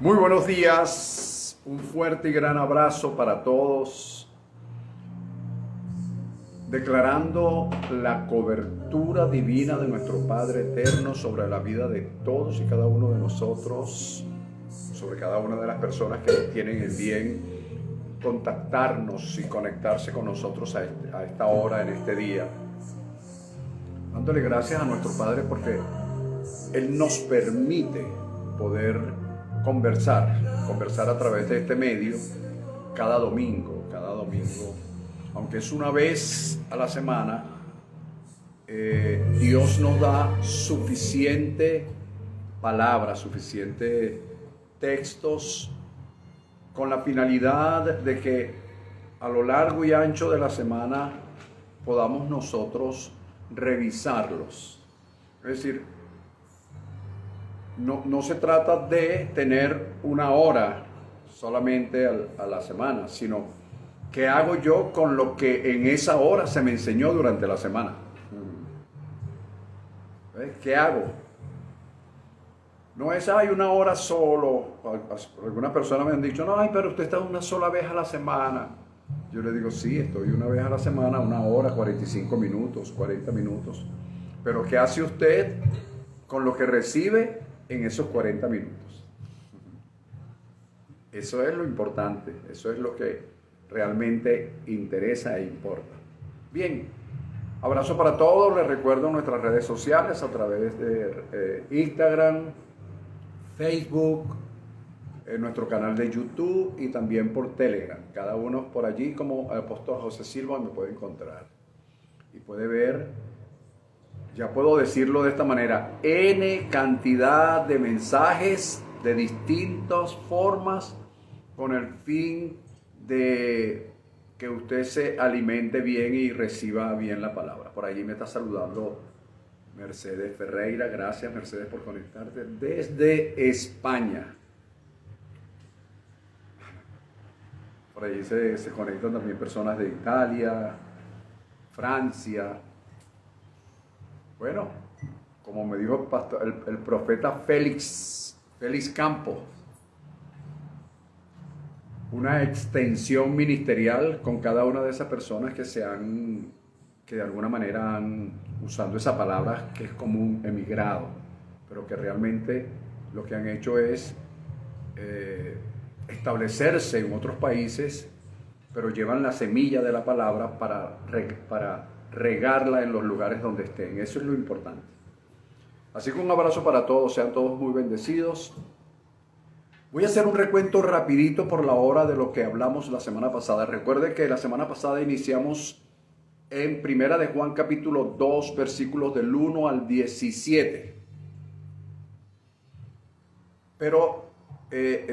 Muy buenos días, un fuerte y gran abrazo para todos, declarando la cobertura divina de nuestro Padre Eterno sobre la vida de todos y cada uno de nosotros, sobre cada una de las personas que tienen el bien contactarnos y conectarse con nosotros a esta hora, en este día. Dándole gracias a nuestro Padre porque Él nos permite poder conversar a través de este medio cada domingo, aunque es una vez a la semana. Dios nos da suficiente palabra, suficiente textos con la finalidad de que a lo largo y ancho de la semana podamos nosotros revisarlos. Es decir, no se trata de tener una hora solamente a la semana, sino qué hago yo con lo que en esa hora se me enseñó durante la semana. ¿Qué hago? No es, hay una hora solo. Algunas personas me han dicho, no, pero usted está una sola vez a la semana. Yo le digo, sí, estoy una vez a la semana, una hora, 45 minutos, 40 minutos. Pero ¿qué hace usted con lo que recibe en esos 40 minutos? Eso es lo importante, eso es lo que realmente interesa e importa. Bien, abrazo para todos. Les recuerdo nuestras redes sociales a través de Instagram, Facebook, nuestro canal de YouTube y también por Telegram. Cada uno por allí como Apóstol José Silva me puede encontrar y puede ver, ya puedo decirlo de esta manera, N cantidad de mensajes de distintas formas con el fin de que usted se alimente bien y reciba bien la palabra. Por allí me está saludando Mercedes Ferreira. Gracias, Mercedes, por conectarte desde España. Por allí se conectan también personas de Italia, Francia. Bueno, como me dijo el profeta Félix Campos, una extensión ministerial con cada una de esas personas que de alguna manera han, usando esa palabra que es común, emigrado, pero que realmente lo que han hecho es establecerse en otros países, pero llevan la semilla de la palabra para regarla en los lugares donde estén. Eso es lo importante. Así que un abrazo para todos, sean todos muy bendecidos. Voy a hacer un recuento rapidito por la hora de lo que hablamos la semana pasada. Recuerde que la semana pasada iniciamos en Primera de Juan capítulo 2, versículos del 1 al 17. Pero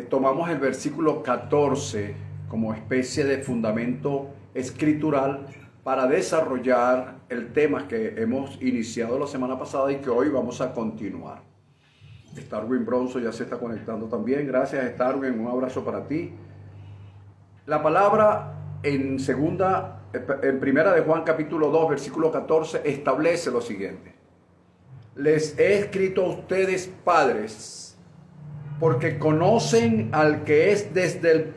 tomamos el versículo 14 como especie de fundamento escritural para desarrollar el tema que hemos iniciado la semana pasada y que hoy vamos a continuar. Starwin Bronzo ya se está conectando también. Gracias, Starwin, un abrazo para ti. La palabra en Primera de Juan capítulo 2, versículo 14 establece lo siguiente: les he escrito a ustedes, padres, porque conocen al que es desde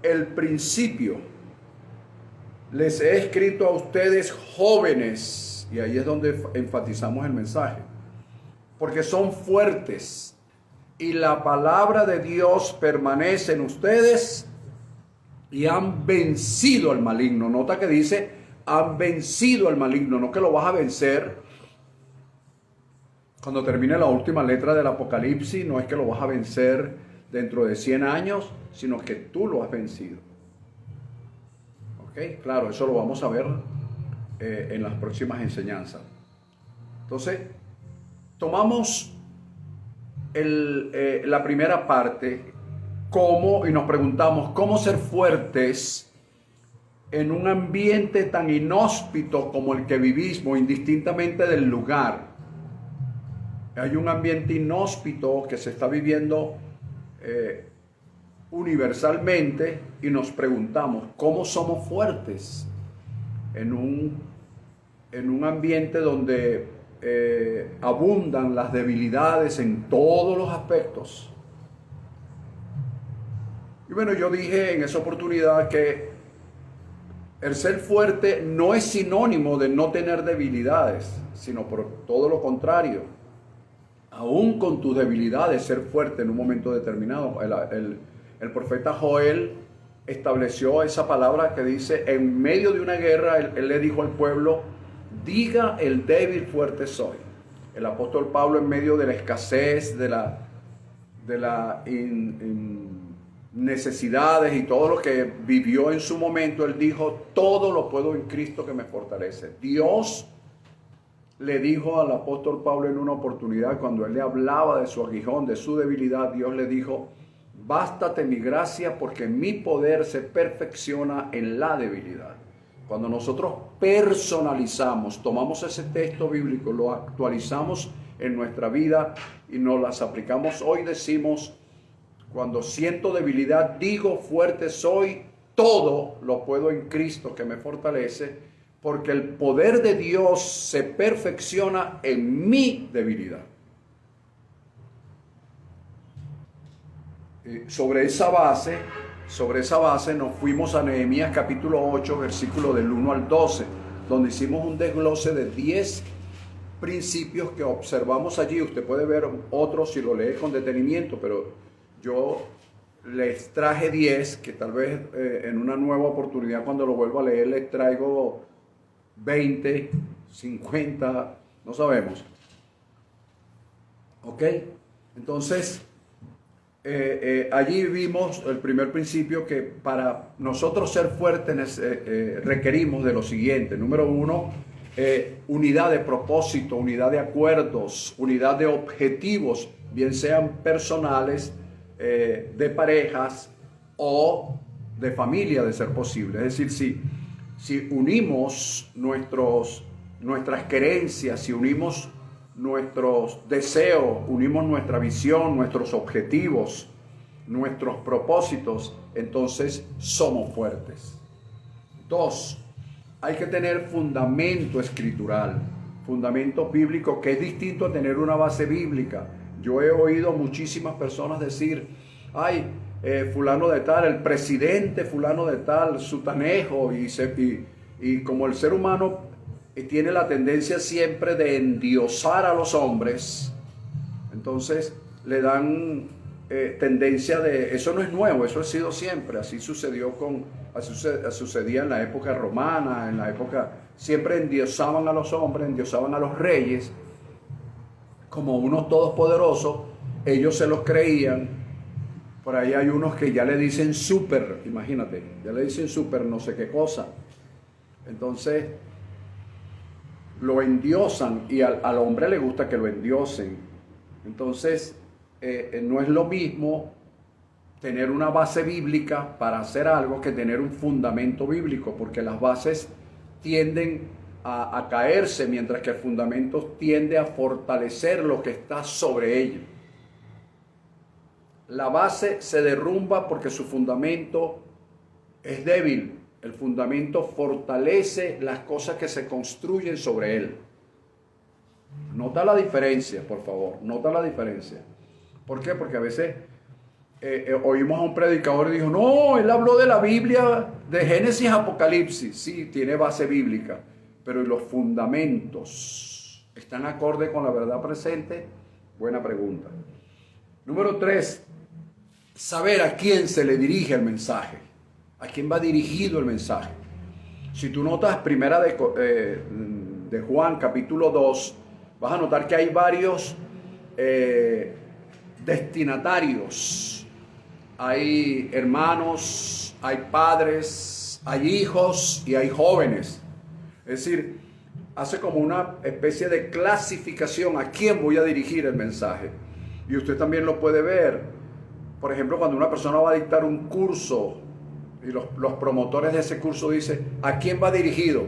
el principio. Les he escrito a ustedes, jóvenes, y ahí es donde enfatizamos el mensaje, porque son fuertes y la palabra de Dios permanece en ustedes y han vencido al maligno. Nota que dice, han vencido al maligno, no que lo vas a vencer cuando termine la última letra del Apocalipsis, no es que lo vas a vencer dentro de 100 años, sino que tú lo has vencido. ¿Ok? Claro, eso lo vamos a ver en las próximas enseñanzas. Entonces, tomamos la primera parte, y nos preguntamos cómo ser fuertes en un ambiente tan inhóspito como el que vivimos, indistintamente del lugar. Hay un ambiente inhóspito que se está viviendo universalmente y nos preguntamos cómo somos fuertes en un ambiente donde abundan las debilidades en todos los aspectos. Y bueno, yo dije en esa oportunidad que el ser fuerte no es sinónimo de no tener debilidades, sino por todo lo contrario. Aún con tus debilidades, ser fuerte en un momento determinado. El profeta Joel estableció esa palabra que dice, en medio de una guerra, él le dijo al pueblo, diga el débil fuerte soy. El apóstol Pablo, en medio de la escasez, de la necesidades y todo lo que vivió en su momento, él dijo, todo lo puedo en Cristo que me fortalece. Dios le dijo al apóstol Pablo en una oportunidad, cuando él le hablaba de su aguijón, de su debilidad, Dios le dijo, bástate mi gracia porque mi poder se perfecciona en la debilidad. Cuando nosotros personalizamos, tomamos ese texto bíblico, lo actualizamos en nuestra vida y nos las aplicamos, hoy decimos, cuando siento debilidad, digo fuerte soy, todo lo puedo en Cristo que me fortalece, porque el poder de Dios se perfecciona en mi debilidad. Sobre esa base nos fuimos a Nehemías capítulo 8, versículo del 1 al 12, donde hicimos un desglose de 10 principios que observamos allí. Usted puede ver otros si lo lee con detenimiento, pero yo les traje 10, que tal vez en una nueva oportunidad cuando lo vuelvo a leer les traigo 20, 50, no sabemos. ¿Ok? Entonces, allí vimos el primer principio, que para nosotros ser fuertes requerimos de lo siguiente. Número 1, unidad de propósito, unidad de acuerdos, unidad de objetivos, bien sean personales, de parejas o de familia, de ser posible. Es decir, si unimos nuestras creencias, si unimos nuestros deseos, unimos nuestra visión, nuestros objetivos, nuestros propósitos, entonces somos fuertes. 2, hay que tener fundamento escritural, fundamento bíblico, que es distinto a tener una base bíblica. Yo he oído muchísimas personas decir, ay, fulano de tal, el presidente fulano de tal, sutanejo, y como el ser humano tiene la tendencia siempre de endiosar a los hombres, entonces le dan tendencia de, eso no es nuevo, eso ha sido siempre, así sucedía en la época romana, en la época, siempre endiosaban a los hombres, endiosaban a los reyes, como unos todopoderosos, ellos se los creían. Por ahí hay unos que ya le dicen súper, imagínate, ya le dicen súper no sé qué cosa. Entonces, lo endiosan y al hombre le gusta que lo endiosen. Entonces, no es lo mismo tener una base bíblica para hacer algo que tener un fundamento bíblico, porque las bases tienden a caerse, mientras que el fundamento tiende a fortalecer lo que está sobre ello. La base se derrumba porque su fundamento es débil. El fundamento fortalece las cosas que se construyen sobre él. Nota la diferencia, por favor, nota la diferencia. ¿Por qué? Porque a veces oímos a un predicador y dijo, no, él habló de la Biblia, de Génesis a Apocalipsis. Sí, tiene base bíblica, pero ¿y los fundamentos están acorde con la verdad presente? Buena pregunta. Número 3, saber a quién se le dirige el mensaje. ¿A quién va dirigido el mensaje? Si tú notas primera de Juan, capítulo 2, vas a notar que hay varios destinatarios. Hay hermanos, hay padres, hay hijos y hay jóvenes. Es decir, hace como una especie de clasificación a quién voy a dirigir el mensaje. Y usted también lo puede ver. Por ejemplo, cuando una persona va a dictar un curso y los promotores de ese curso dicen, ¿a quién va dirigido?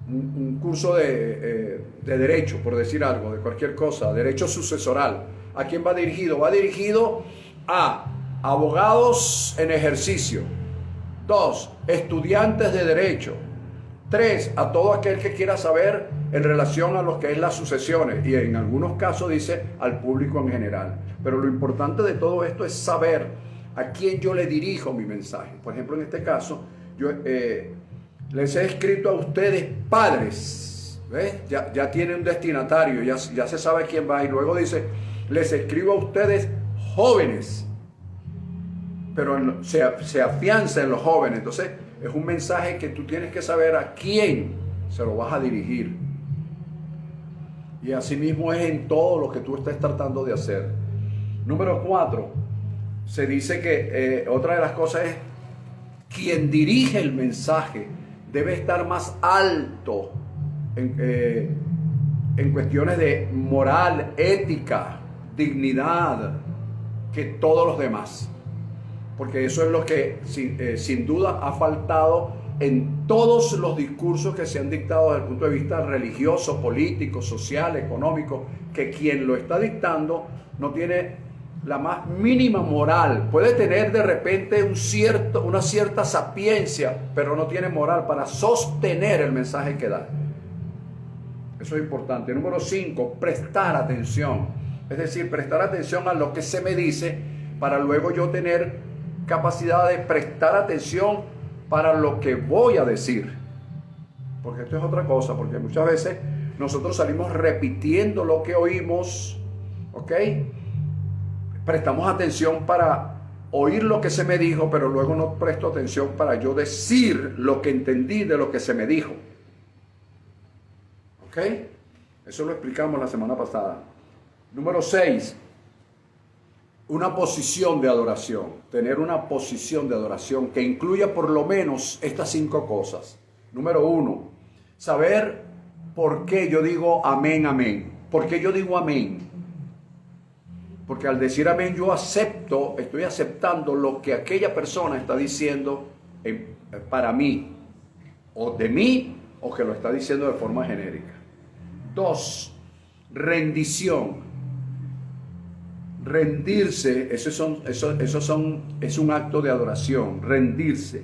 Un curso de derecho, por decir algo, de cualquier cosa, derecho sucesoral. ¿A quién va dirigido? Va dirigido a abogados en ejercicio. 2, estudiantes de derecho. 3, a todo aquel que quiera saber en relación a lo que es las sucesiones. Y en algunos casos dice al público en general. Pero lo importante de todo esto es saber a quién yo le dirijo mi mensaje. Por ejemplo, en este caso, yo les he escrito a ustedes padres, ¿ves? Ya tiene un destinatario, ya se sabe quién va, y luego dice, les escribo a ustedes jóvenes, pero se afianza en los jóvenes. Entonces es un mensaje que tú tienes que saber a quién se lo vas a dirigir. Y así mismo es en todo lo que tú estés tratando de hacer. Número 4, se dice que otra de las cosas es, quien dirige el mensaje debe estar más alto en cuestiones de moral, ética, dignidad, que todos los demás. Porque eso es lo que sin duda ha faltado en todos los discursos que se han dictado desde el punto de vista religioso, político, social, económico, que quien lo está dictando no tiene la más mínima moral. Puede tener de repente una cierta sapiencia, pero no tiene moral para sostener el mensaje que da. Eso es importante. Número 5, prestar atención. Es decir, prestar atención a lo que se me dice para luego yo tener capacidad de prestar atención para lo que voy a decir. Porque esto es otra cosa, porque muchas veces nosotros salimos repitiendo lo que oímos, ¿ok? Prestamos atención para oír lo que se me dijo, pero luego no presto atención para yo decir lo que entendí de lo que se me dijo. ¿Ok? Eso lo explicamos la semana pasada. Número 6, una posición de adoración. Tener una posición de adoración que incluya por lo menos estas 5 cosas. Número 1, saber por qué yo digo amén, amén. ¿Por qué yo digo amén? Porque al decir amén yo estoy aceptando lo que aquella persona está diciendo para mí, o de mí, o que lo está diciendo de forma genérica. 2, rendición. Rendirse, es un acto de adoración, rendirse.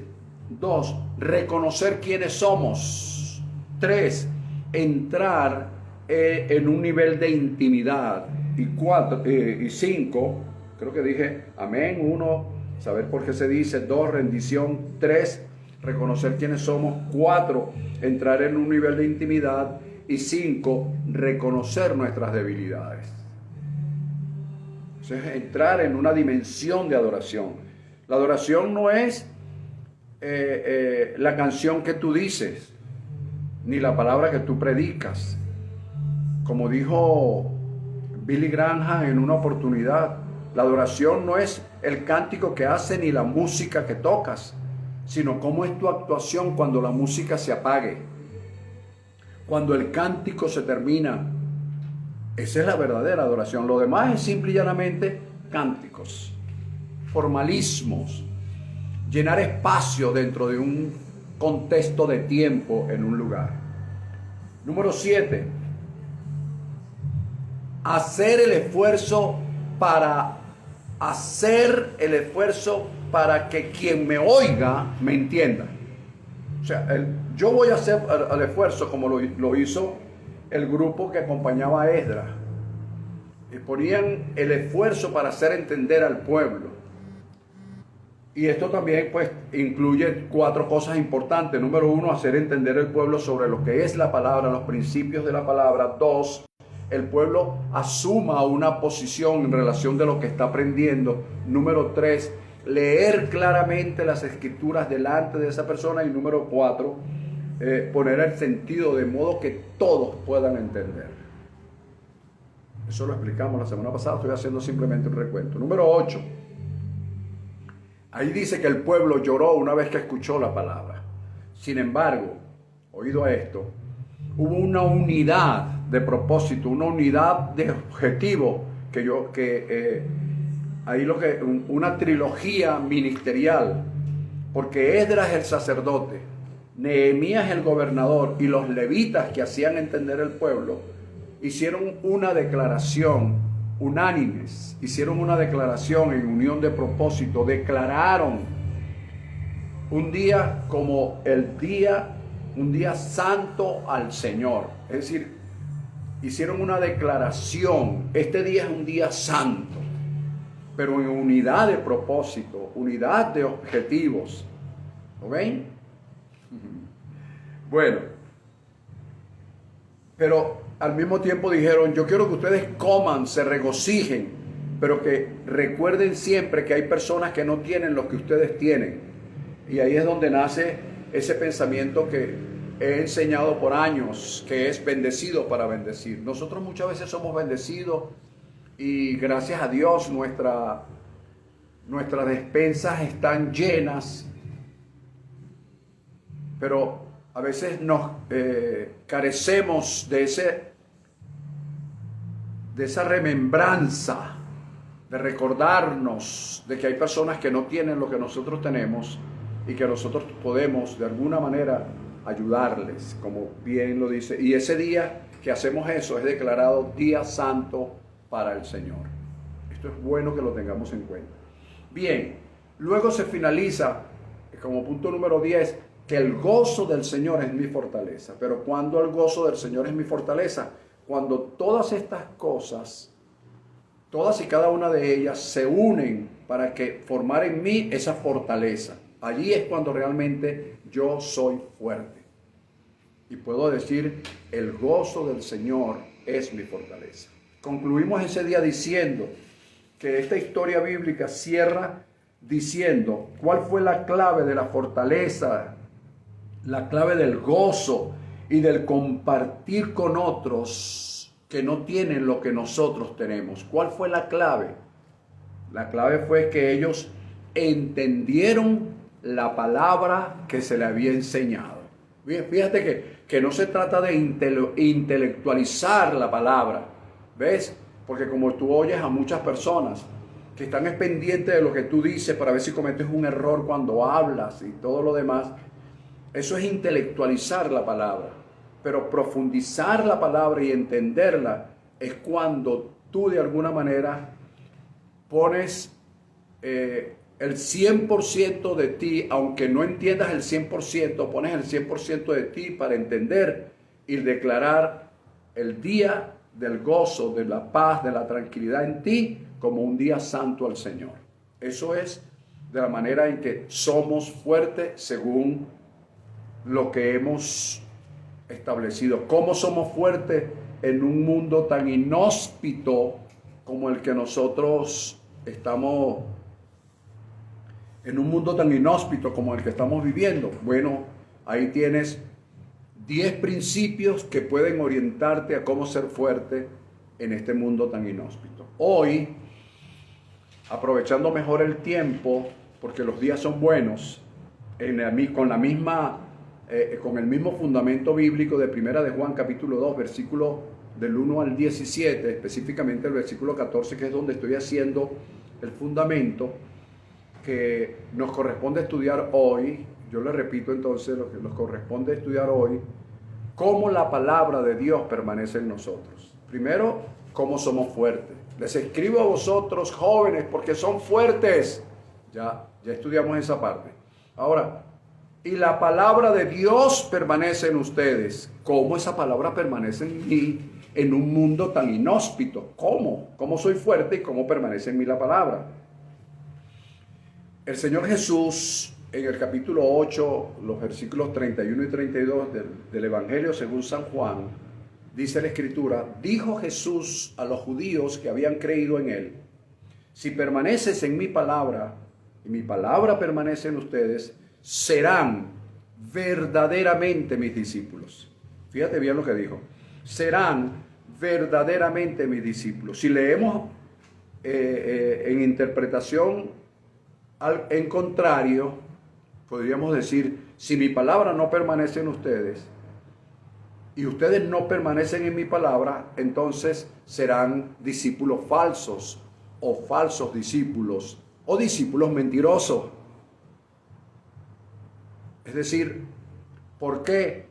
2, reconocer quiénes somos. 3, entrar en un nivel de intimidad. Y 5, creo que dije amén. 1, saber por qué se dice. 2, rendición. 3, reconocer quiénes somos. 4, entrar en un nivel de intimidad. Y 5, reconocer nuestras debilidades. Entonces, entrar en una dimensión de adoración. La adoración no es la canción que tú dices, ni la palabra que tú predicas. Como dijo Billy Graham en una oportunidad, la adoración no es el cántico que haces ni la música que tocas, sino cómo es tu actuación cuando la música se apague, cuando el cántico se termina. Esa es la verdadera adoración. Lo demás es simple y llanamente cánticos, formalismos, llenar espacio dentro de un contexto de tiempo en un lugar. Número 7, hacer el esfuerzo para que quien me oiga me entienda. O sea, yo voy a hacer el esfuerzo como lo hizo el grupo que acompañaba a Esdras. Y ponían el esfuerzo para hacer entender al pueblo. Y esto también pues incluye 4 cosas importantes. Número 1, hacer entender al pueblo sobre lo que es la palabra, los principios de la palabra. 2, el pueblo asuma una posición en relación de lo que está aprendiendo. Número 3, leer claramente las escrituras delante de esa persona. Y número 4, poner el sentido de modo que todos puedan entender. Eso lo explicamos la semana pasada, estoy haciendo simplemente un recuento. Número 8, ahí dice que el pueblo lloró una vez que escuchó la palabra. Sin embargo, oído a esto, hubo una unidad de propósito, una unidad de objetivo, una trilogía ministerial, porque Esdras el sacerdote, Nehemías el gobernador y los levitas que hacían entender el pueblo hicieron una declaración unánimes, hicieron una declaración en unión de propósito, declararon un día como un día santo al Señor. Es decir, hicieron una declaración, este día es un día santo. pero en unidad de propósito, unidad de objetivos. ¿Lo ven? Bueno, pero al mismo tiempo dijeron, yo quiero que ustedes coman, se regocijen, pero que recuerden siempre que hay personas que no tienen lo que ustedes tienen. Y ahí es donde nace ese pensamiento que he enseñado por años, que es bendecido para bendecir. Nosotros muchas veces somos bendecidos y gracias a Dios nuestras despensas están llenas, pero a veces nos carecemos de esa remembranza, de recordarnos de que hay personas que no tienen lo que nosotros tenemos y que nosotros podemos de alguna manera ayudarles, como bien lo dice. Y ese día que hacemos eso es declarado día santo para el Señor. Esto es bueno que lo tengamos en cuenta. Bien, luego se finaliza como punto número 10, que el gozo del Señor es mi fortaleza. Pero ¿cuándo el gozo del Señor es mi fortaleza? Cuando todas estas cosas, todas y cada una de ellas se unen para que formar en mí esa fortaleza. Allí es cuando realmente yo soy fuerte. Y puedo decir, el gozo del Señor es mi fortaleza. Concluimos ese día diciendo que esta historia bíblica cierra diciendo cuál fue la clave de la fortaleza, la clave del gozo y del compartir con otros que no tienen lo que nosotros tenemos. ¿Cuál fue la clave? La clave fue que ellos entendieron la palabra que se le había enseñado. Fíjate que no se trata de intelectualizar la palabra, ¿ves? Porque como tú oyes a muchas personas que están pendientes de lo que tú dices para ver si cometes un error cuando hablas y todo lo demás, eso es intelectualizar la palabra. Pero profundizar la palabra y entenderla es cuando tú de alguna manera pones el 100% de ti, aunque no entiendas el 100%, pones el 100% de ti para entender y declarar el día del gozo, de la paz, de la tranquilidad en ti como un día santo al Señor. Eso es de la manera en que somos fuertes según lo que hemos establecido. ¿Cómo somos fuertes en un mundo tan inhóspito como el que nosotros estamos, en un mundo tan inhóspito como el que estamos viviendo? Bueno, ahí tienes 10 principios que pueden orientarte a cómo ser fuerte en este mundo tan inhóspito. Hoy, aprovechando mejor el tiempo, porque los días son buenos, con el mismo fundamento bíblico de Primera de Juan capítulo 2, versículo del 1 al 17, específicamente el versículo 14, que es donde estoy haciendo el fundamento que nos corresponde estudiar hoy. Yo le repito entonces lo que nos corresponde estudiar hoy: cómo la palabra de Dios permanece en nosotros. Primero, cómo somos fuertes. Les escribo a vosotros jóvenes porque son fuertes. Ya estudiamos esa parte. Ahora, y la palabra de Dios permanece en ustedes. ¿Cómo esa palabra permanece en mí en un mundo tan inhóspito? ¿Cómo? ¿Cómo soy fuerte y cómo permanece en mí la palabra? El Señor Jesús, en el capítulo 8, los versículos 31 y 32 del Evangelio según San Juan, dice la Escritura: dijo Jesús a los judíos que habían creído en Él: si permaneces en mi palabra y mi palabra permanece en ustedes, serán verdaderamente mis discípulos. Fíjate bien lo que dijo: serán verdaderamente mis discípulos. Si leemos en interpretación en contrario, podríamos decir: si mi palabra no permanece en ustedes y ustedes no permanecen en mi palabra, entonces serán discípulos falsos o falsos discípulos o discípulos mentirosos. Es decir, ¿por qué?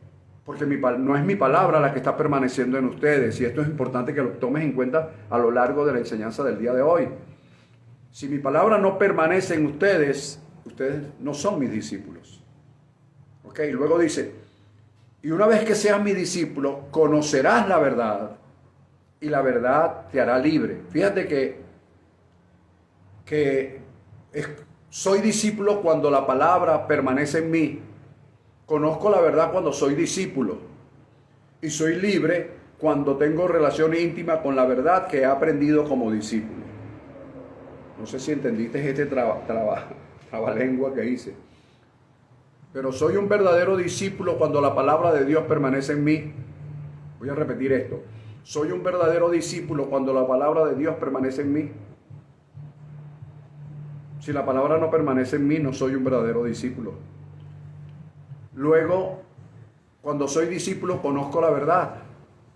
Porque no es mi palabra la que está permaneciendo en ustedes, y esto es importante que lo tomes en cuenta a lo largo de la enseñanza del día de hoy. Si mi palabra no permanece en ustedes, ustedes no son mis discípulos. ¿Ok? Y luego dice: y una vez que seas mi discípulo, conocerás la verdad, y la verdad te hará libre. Fíjate que que soy discípulo cuando la palabra permanece en mí. Conozco la verdad cuando soy discípulo. Y soy libre cuando tengo relación íntima con la verdad que he aprendido como discípulo. No sé si entendiste este trabalengua que hice. Pero soy un verdadero discípulo cuando la palabra de Dios permanece en mí. Voy a repetir esto. Soy un verdadero discípulo cuando la palabra de Dios permanece en mí. Si la palabra no permanece en mí, no soy un verdadero discípulo. Luego, cuando soy discípulo, conozco la verdad.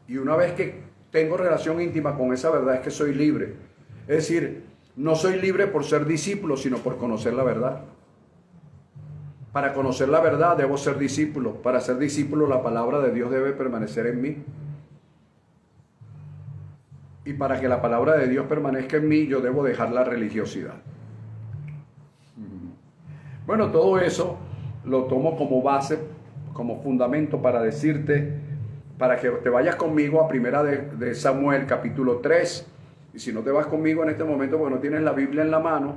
Y una vez que tengo relación íntima con esa verdad, es que soy libre. Es decir, no soy libre por ser discípulo, sino por conocer la verdad. Para conocer la verdad, debo ser discípulo. Para ser discípulo, la palabra de Dios debe permanecer en mí. Y para que la palabra de Dios permanezca en mí, yo debo dejar la religiosidad. Bueno, todo eso lo tomo como base, como fundamento para decirte, para que te vayas conmigo a primera de Samuel capítulo 3. Y si no te vas conmigo en este momento porque no tienes la Biblia en la mano,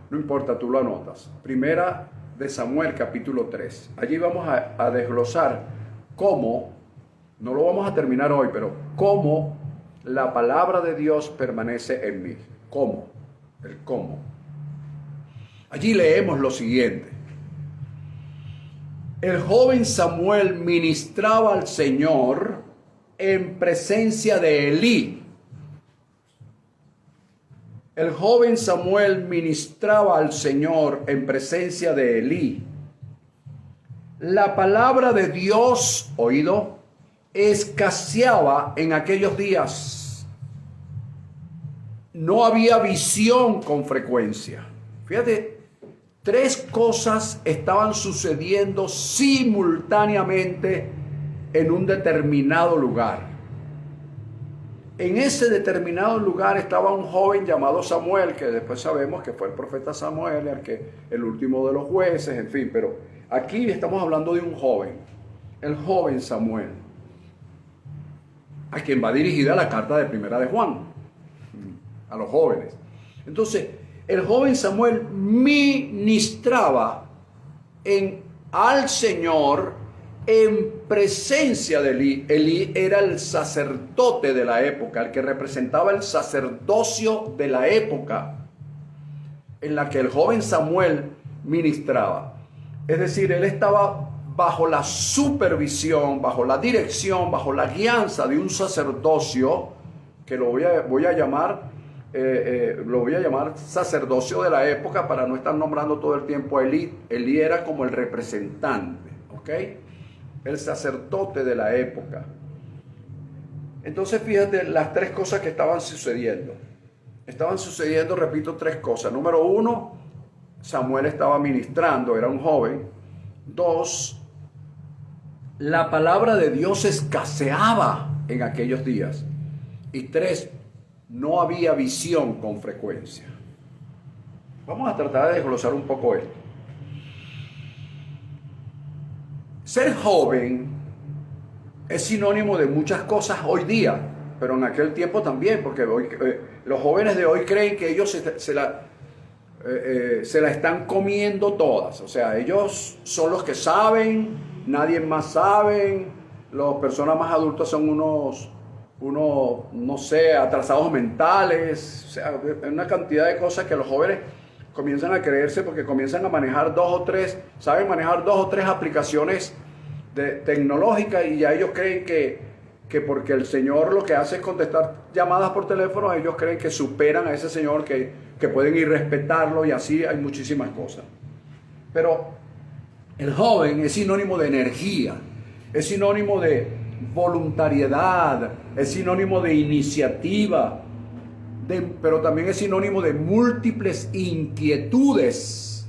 no importa, tú lo anotas. Primera de Samuel capítulo 3. Allí vamos a desglosar cómo, no lo vamos a terminar hoy, pero cómo la palabra de Dios permanece en mí. ¿Cómo? El cómo. Allí leemos lo siguiente. El joven Samuel ministraba al Señor en presencia de Elí. El joven Samuel ministraba al Señor en presencia de Elí. La palabra de Dios, oído, escaseaba en aquellos días. No había visión con frecuencia. Fíjate, tres cosas estaban sucediendo simultáneamente en un determinado lugar. En ese determinado lugar estaba un joven llamado Samuel, que después sabemos que fue el profeta Samuel, el último de los jueces, en fin, pero aquí estamos hablando de un joven, el joven Samuel, a quien va dirigida la carta de Primera de Juan, a los jóvenes. Entonces, el joven Samuel ministraba al Señor en presencia de Elí. Elí era el sacerdote de la época, el que representaba el sacerdocio de la época en la que el joven Samuel ministraba. Es decir, él estaba bajo la supervisión, bajo la dirección, bajo la guianza de un sacerdocio que lo voy a llamar sacerdocio de la época para no estar nombrando todo el tiempo a Elí. Elí era como el representante, ¿ok? El sacerdote de la época. Entonces fíjate las tres cosas que estaban sucediendo. Estaban sucediendo, repito, tres cosas. Número uno, Samuel estaba ministrando, era un joven. Dos, la palabra de Dios escaseaba en aquellos días. Y tres, no había visión con frecuencia. Vamos a tratar de desglosar un poco esto. Ser joven es sinónimo de muchas cosas hoy día, pero en aquel tiempo también, porque hoy, los jóvenes de hoy creen que ellos se la están comiendo todas. O sea, ellos son los que saben, nadie más sabe, las personas más adultas son unos, no sé, atrasados mentales, o sea, una cantidad de cosas que los jóvenes comienzan a creerse porque comienzan a manejar saben manejar dos o tres aplicaciones tecnológicas y ya ellos creen que porque el señor lo que hace es contestar llamadas por teléfono, ellos creen que superan a ese señor, que pueden ir respetarlo y así hay muchísimas cosas. Pero el joven es sinónimo de energía, es sinónimo de voluntariedad, es sinónimo de iniciativa, pero también es sinónimo de múltiples inquietudes,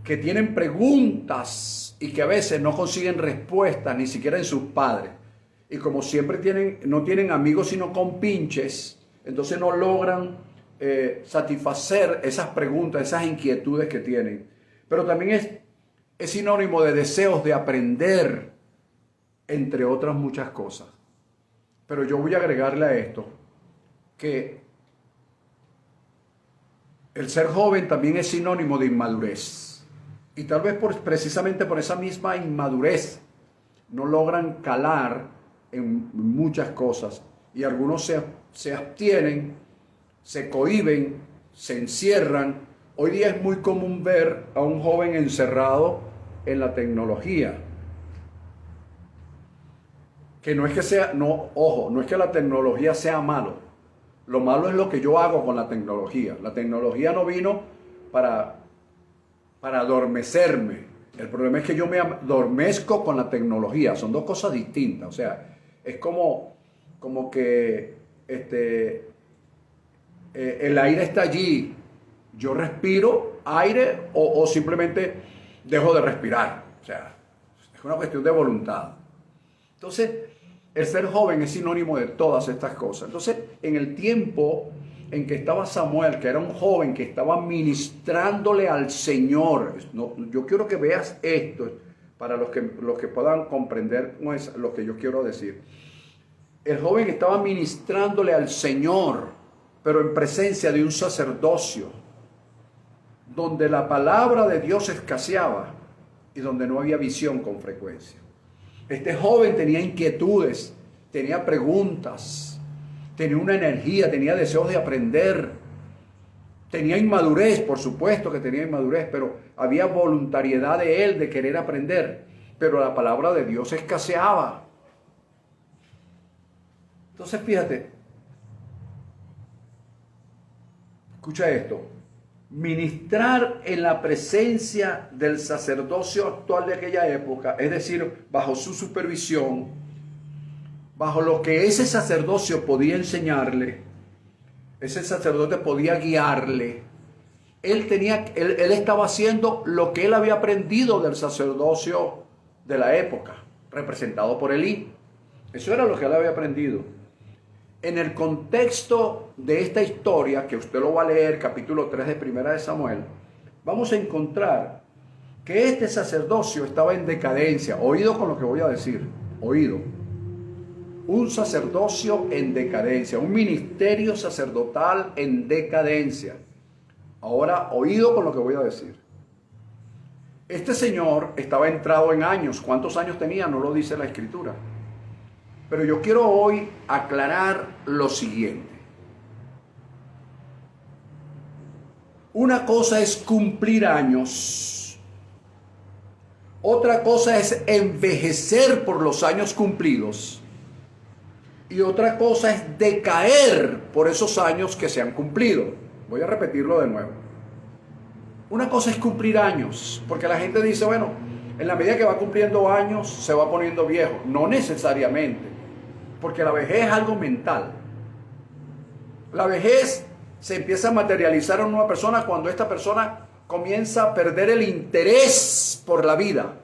que tienen preguntas y que a veces no consiguen respuestas ni siquiera en sus padres. Y como siempre no tienen amigos sino compinches, entonces no logran satisfacer esas preguntas, esas inquietudes que tienen. Pero también es sinónimo de deseos de aprender, entre otras muchas cosas. Pero yo voy a agregarle a esto que El ser joven también es sinónimo de inmadurez. Y tal vez precisamente por esa misma inmadurez no logran calar en muchas cosas. Y algunos se abstienen, se cohíben, se encierran. Hoy día es muy común ver a un joven encerrado en la tecnología. Que no es que sea, no, ojo, no es que la tecnología sea malo. Lo malo es lo que yo hago con la tecnología. La tecnología no vino para adormecerme. El problema es que yo me adormezco con la tecnología. Son dos cosas distintas. O sea, es como que el aire está allí. Yo respiro aire o simplemente dejo de respirar. O sea, es una cuestión de voluntad. Entonces, el ser joven es sinónimo de todas estas cosas. Entonces, en el tiempo en que estaba Samuel, que era un joven que estaba ministrándole al Señor, yo quiero que veas esto para los que puedan comprender lo que yo quiero decir. El joven estaba ministrándole al Señor, pero en presencia de un sacerdocio, donde la palabra de Dios escaseaba y donde no había visión con frecuencia. Este joven tenía inquietudes, tenía preguntas, tenía una energía, tenía deseos de aprender, tenía inmadurez, por supuesto que tenía inmadurez, pero había voluntariedad de él de querer aprender, pero la palabra de Dios escaseaba. Entonces fíjate, escucha esto. Ministrar en la presencia del sacerdocio actual de aquella época, es decir, bajo su supervisión, bajo lo que ese sacerdocio podía enseñarle, ese sacerdote podía guiarle. Él estaba haciendo lo que él había aprendido del sacerdocio de la época, representado por Elí. Eso era lo que él había aprendido. En el contexto de esta historia, que usted lo va a leer, capítulo 3 de Primera de Samuel, vamos a encontrar que este sacerdocio estaba en decadencia. Oído con lo que voy a decir, oído. Un sacerdocio en decadencia, un ministerio sacerdotal en decadencia. Ahora, oído con lo que voy a decir. Este señor estaba entrado en años. ¿Cuántos años tenía? No lo dice la Escritura. Pero yo quiero hoy aclarar lo siguiente. Una cosa es cumplir años. Otra cosa es envejecer por los años cumplidos. Y otra cosa es decaer por esos años que se han cumplido. Voy a repetirlo de nuevo. Una cosa es cumplir años, porque la gente dice, bueno, en la medida que va cumpliendo años se va poniendo viejo. No necesariamente. Porque la vejez es algo mental. La vejez se empieza a materializar en una persona cuando esta persona comienza a perder el interés por la vida,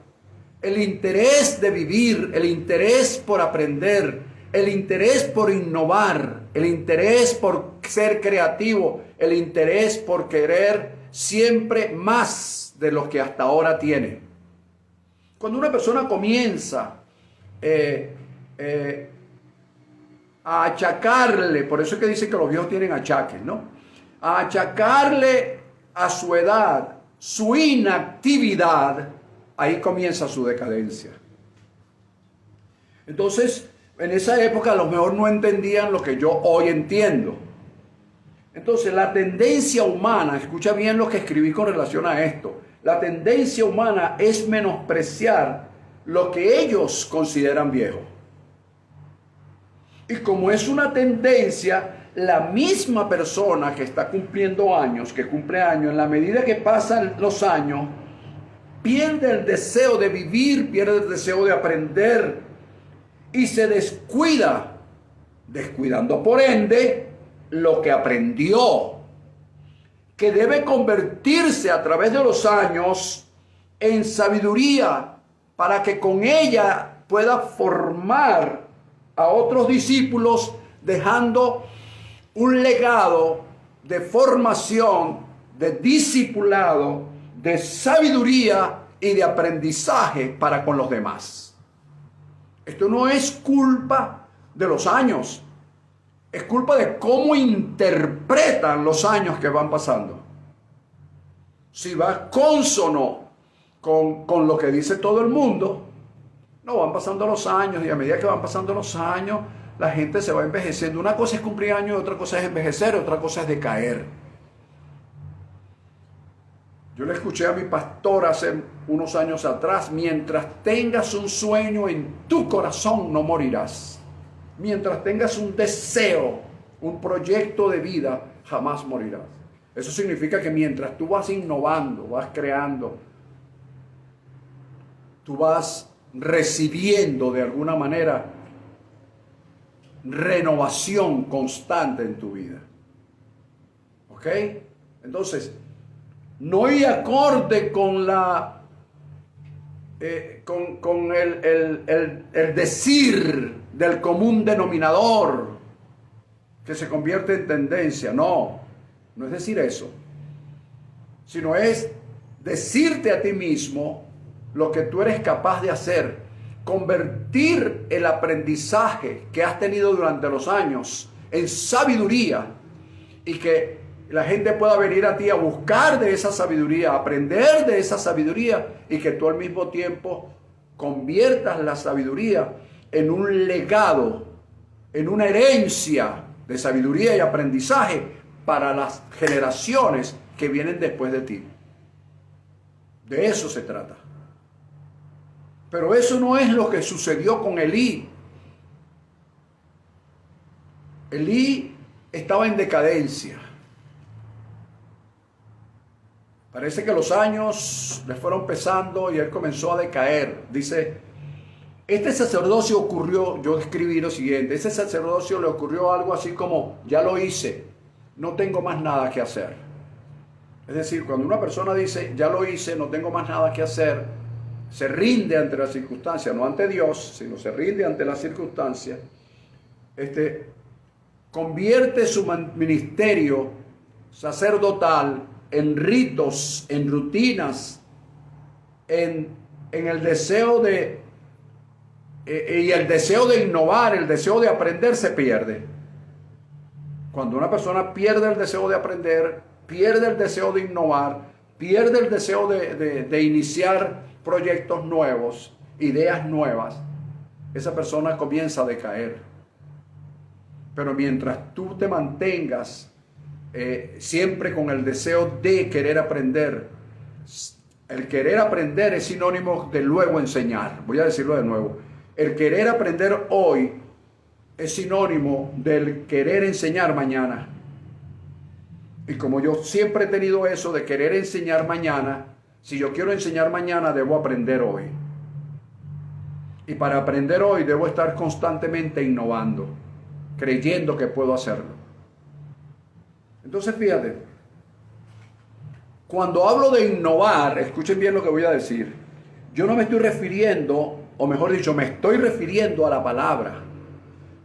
el interés de vivir, el interés por aprender, el interés por innovar, el interés por ser creativo, el interés por querer siempre más de lo que hasta ahora tiene. Cuando una persona comienza a achacarle, por eso es que dicen que los viejos tienen achaques, ¿no? A achacarle a su edad, su inactividad, ahí comienza su decadencia. Entonces, en esa época a lo mejor no entendían lo que yo hoy entiendo. Entonces, la tendencia humana, escucha bien lo que escribí con relación a esto, la tendencia humana es menospreciar lo que ellos consideran viejo. Y como es una tendencia, la misma persona que está cumpliendo años, que cumple años, en la medida que pasan los años, pierde el deseo de vivir, pierde el deseo de aprender y se descuida, descuidando por ende lo que aprendió, que debe convertirse a través de los años en sabiduría para que con ella pueda formar a otros discípulos, dejando un legado de formación, de discipulado, de sabiduría y de aprendizaje para con los demás. Esto no es culpa de los años, es culpa de cómo interpretan los años que van pasando. si va cónsono con lo que dice todo el mundo, no, van pasando los años y a medida que van pasando los años, la gente se va envejeciendo. Una cosa es cumplir años, otra cosa es envejecer, otra cosa es decaer. Yo le escuché a mi pastor hace unos años atrás: mientras tengas un sueño en tu corazón, no morirás. Mientras tengas un deseo, un proyecto de vida, jamás morirás. Eso significa que mientras tú vas innovando, vas creando, tú vas recibiendo de alguna manera renovación constante en tu vida. ¿Ok? Entonces, no ir acorde con la con el decir del común denominador que se convierte en tendencia. No es decir eso, sino es decirte a ti mismo lo que tú eres capaz de hacer, convertir el aprendizaje que has tenido durante los años en sabiduría, y que la gente pueda venir a ti a buscar de esa sabiduría, aprender de esa sabiduría, y que tú al mismo tiempo conviertas la sabiduría en un legado, en una herencia de sabiduría y aprendizaje para las generaciones que vienen después de ti. De eso se trata. Pero eso no es lo que sucedió con Elí. Elí estaba en decadencia. Parece que los años le fueron pesando y él comenzó a decaer. Dice, este sacerdocio ocurrió, yo escribí lo siguiente: este sacerdocio le ocurrió algo así como: ya lo hice, no tengo más nada que hacer. Es decir, cuando una persona dice, ya lo hice, no tengo más nada que hacer, se rinde ante las circunstancias, no ante Dios, sino se rinde ante las circunstancias, convierte su ministerio sacerdotal en ritos, en rutinas, en el deseo de, y el deseo de innovar, el deseo de aprender se pierde. Cuando una persona pierde el deseo de aprender, pierde el deseo de innovar, pierde el deseo de iniciar proyectos nuevos, ideas nuevas, esa persona comienza a decaer. Pero mientras tú te mantengas siempre con el deseo de querer aprender, el querer aprender es sinónimo de luego enseñar. Voy a decirlo de nuevo: el querer aprender hoy es sinónimo del querer enseñar mañana. Y como yo siempre he tenido eso de querer enseñar mañana, si yo quiero enseñar mañana, debo aprender hoy. Y para aprender hoy debo estar constantemente innovando, creyendo que puedo hacerlo. Entonces, fíjate, cuando hablo de innovar, escuchen bien lo que voy a decir. Yo no me estoy refiriendo, o mejor dicho, me estoy refiriendo a la palabra.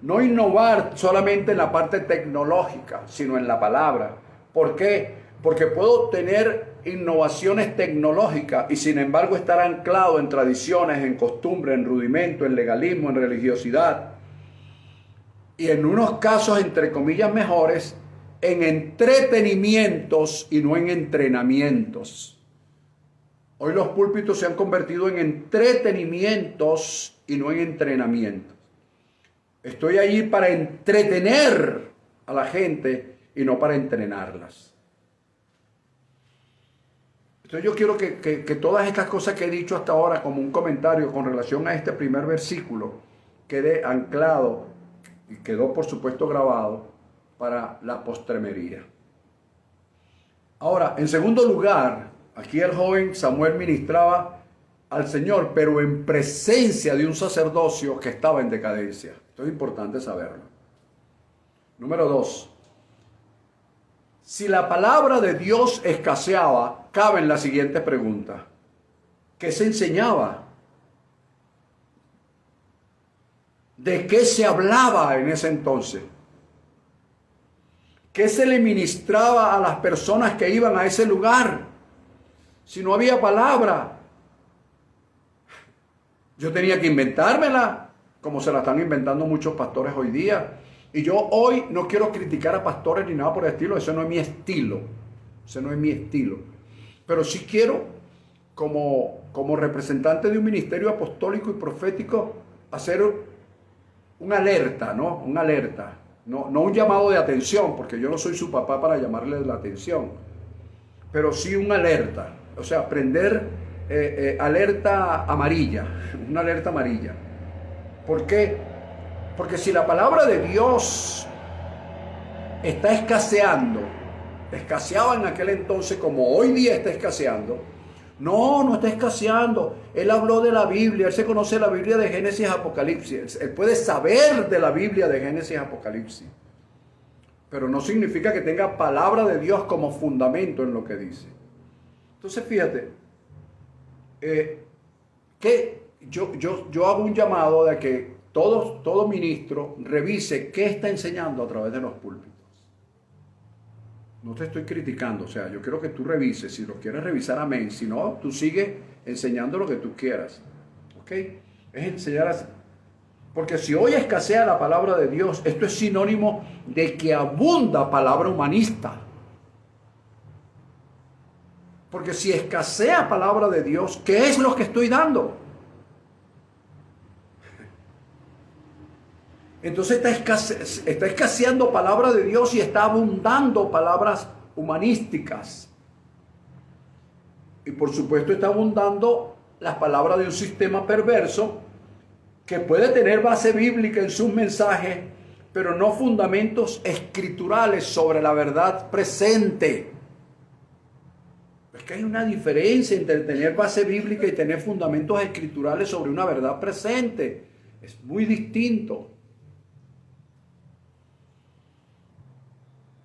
No innovar solamente en la parte tecnológica, sino en la palabra. ¿Por qué? Porque puedo tener innovaciones tecnológicas y sin embargo estar anclado en tradiciones, en costumbres, en rudimento, en legalismo, en religiosidad. Y en unos casos, entre comillas, mejores, en entretenimientos y no en entrenamientos. Hoy los púlpitos se han convertido en entretenimientos y no en entrenamientos. Estoy allí para entretener a la gente y no para entrenarlas. Entonces yo quiero que todas estas cosas que he dicho hasta ahora como un comentario con relación a este primer versículo quede anclado y quedó por supuesto grabado para la postremería. Ahora, en segundo lugar, aquí el joven Samuel ministraba al Señor, pero en presencia de un sacerdocio que estaba en decadencia. Esto es importante saberlo. Número 2. Si la palabra de Dios escaseaba, caben las siguientes preguntas. ¿Qué se enseñaba? ¿De qué se hablaba en ese entonces? ¿Qué se le ministraba a las personas que iban a ese lugar? Si no había palabra, yo tenía que inventármela, como se la están inventando muchos pastores hoy día. Y yo hoy no quiero criticar a pastores ni nada por el estilo, eso no es mi estilo. Ese no es mi estilo. Pero sí quiero, como representante de un ministerio apostólico y profético, hacer una alerta, ¿no? Una alerta. No un llamado de atención, porque yo no soy su papá para llamarle la atención, pero sí una alerta. O sea, prender alerta amarilla, una alerta amarilla. ¿Por qué? Porque si la palabra de Dios está escaseando, escaseaba en aquel entonces como hoy día está escaseando. No está escaseando. Él habló de la Biblia, él se conoce la Biblia de Génesis y Apocalipsis. Él puede saber de la Biblia de Génesis y Apocalipsis. Pero no significa que tenga palabra de Dios como fundamento en lo que dice. Entonces fíjate, que yo hago un llamado de que todo ministro revise qué está enseñando a través de los púlpitos. No te estoy criticando, o sea, yo quiero que tú revises, si lo quieres revisar, amén, si no, tú sigues enseñando lo que tú quieras, ¿ok? Es enseñar porque si hoy escasea la palabra de Dios, esto es sinónimo de que abunda palabra humanista. Porque si escasea palabra de Dios, ¿qué es lo que estoy dando? Entonces está escaseando palabra de Dios y está abundando palabras humanísticas. Y por supuesto está abundando las palabras de un sistema perverso que puede tener base bíblica en sus mensajes, pero no fundamentos escriturales sobre la verdad presente. Es que hay una diferencia entre tener base bíblica y tener fundamentos escriturales sobre una verdad presente. Es muy distinto.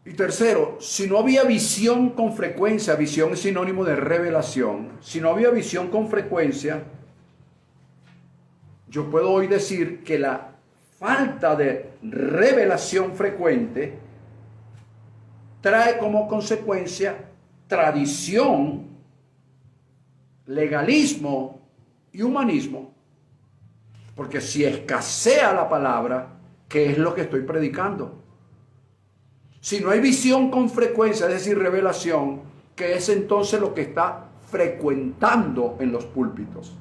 Y tercero, si no había visión con frecuencia, visión es sinónimo de revelación, si no había visión con frecuencia, yo puedo hoy decir que la falta de revelación frecuente trae como consecuencia tradición, legalismo y humanismo. Porque si escasea la palabra, ¿qué es lo que estoy predicando? Si no hay visión con frecuencia, es decir, revelación, ¿qué es entonces lo que está frecuentando en los púlpitos?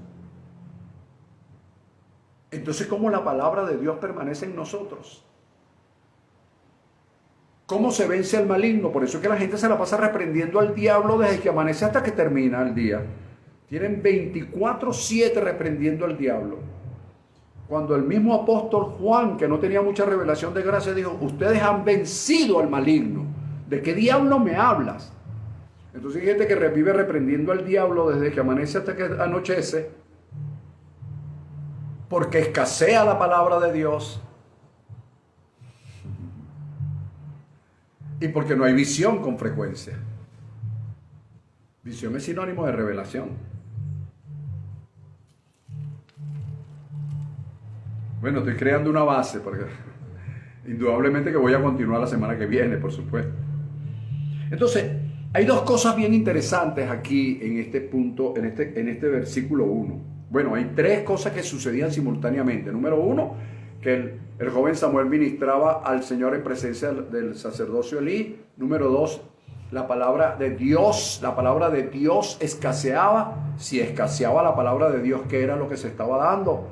Entonces, ¿cómo la palabra de Dios permanece en nosotros? ¿Cómo se vence al maligno? Por eso es que la gente se la pasa reprendiendo al diablo desde que amanece hasta que termina el día. Tienen 24/7 reprendiendo al diablo. Cuando el mismo apóstol Juan, que no tenía mucha revelación de gracia, dijo, ustedes han vencido al maligno. ¿De qué diablo me hablas? Entonces hay gente que vive reprendiendo al diablo desde que amanece hasta que anochece, porque escasea la palabra de Dios y porque no hay visión con frecuencia. Visión es sinónimo de revelación. Bueno, estoy creando una base, porque indudablemente que voy a continuar la semana que viene, por supuesto. Entonces, hay dos cosas bien interesantes aquí en este punto, en este versículo 1. Bueno, hay tres cosas que sucedían simultáneamente. Número uno, que el joven Samuel ministraba al Señor en presencia del sacerdocio Elí. Número dos, la palabra de Dios escaseaba. Si escaseaba la palabra de Dios, ¿qué era lo que se estaba dando?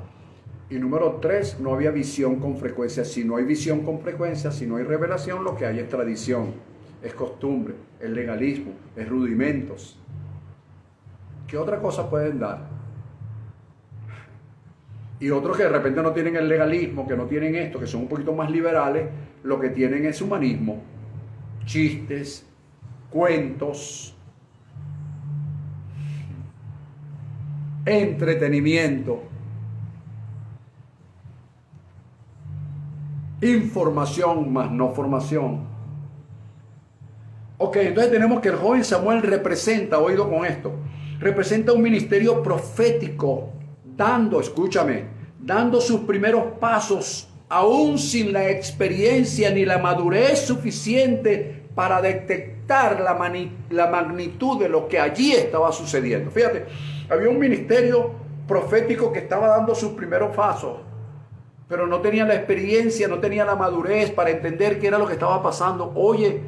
Y número tres, no había visión con frecuencia. Si no hay visión con frecuencia, si no hay revelación, lo que hay es tradición, es costumbre, es legalismo, es rudimentos. ¿Qué otra cosa pueden dar? Y otros que de repente no tienen el legalismo, que no tienen esto, que son un poquito más liberales, lo que tienen es humanismo, chistes, cuentos, entretenimiento, información más no formación. Ok, entonces tenemos que el joven Samuel representa, oído con esto, representa un ministerio profético, dando sus primeros pasos, aún sin la experiencia ni la madurez suficiente para detectar la magnitud de lo que allí estaba sucediendo. Fíjate, había un ministerio profético que estaba dando sus primeros pasos, pero no tenía la experiencia, no tenía la madurez para entender qué era lo que estaba pasando. Oye,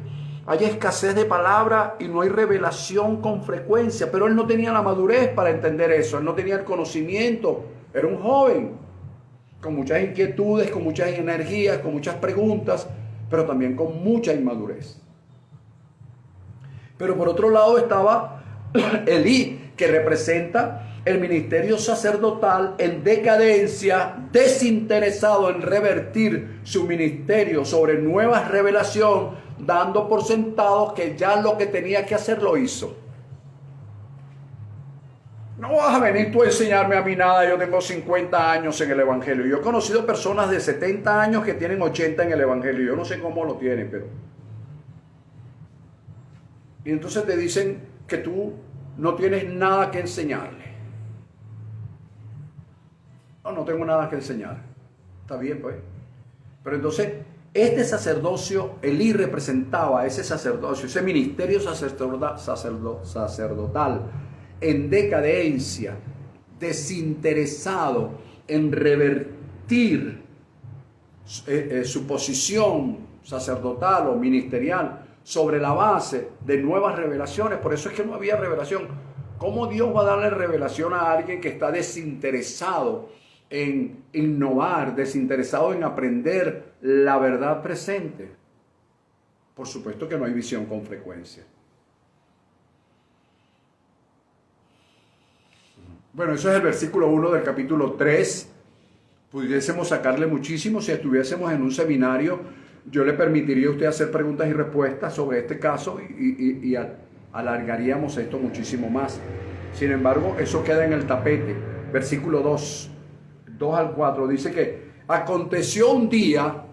hay escasez de palabra y no hay revelación con frecuencia. Pero él no tenía la madurez para entender eso, él no tenía el conocimiento, era un joven, con muchas inquietudes, con muchas energías, con muchas preguntas, pero también con mucha inmadurez. Pero por otro lado estaba Elí, que representa el ministerio sacerdotal en decadencia, desinteresado en revertir su ministerio sobre nueva revelación, dando por sentado que ya lo que tenía que hacer lo hizo. No vas a venir tú a enseñarme a mí nada, yo tengo 50 años en el Evangelio. Yo he conocido personas de 70 años que tienen 80 en el Evangelio. Yo no sé cómo lo tienen, pero... Y entonces te dicen que tú no tienes nada que enseñarle. No tengo nada que enseñar. Está bien, pues. Pero entonces, este sacerdocio, Elí representaba ese sacerdocio, ese ministerio sacerdotal en decadencia, desinteresado en revertir su posición sacerdotal o ministerial sobre la base de nuevas revelaciones. Por eso es que no había revelación. ¿Cómo Dios va a darle revelación a alguien que está desinteresado en innovar, desinteresado en aprender la verdad presente? Por supuesto que no hay visión con frecuencia. Bueno, eso es el versículo 1 del capítulo 3. Pudiésemos sacarle muchísimo. Si estuviésemos en un seminario, yo le permitiría a usted hacer preguntas y respuestas sobre este caso y alargaríamos esto muchísimo más. Sin embargo, eso queda en el tapete. Versículo 2 al 4 dice que aconteció un día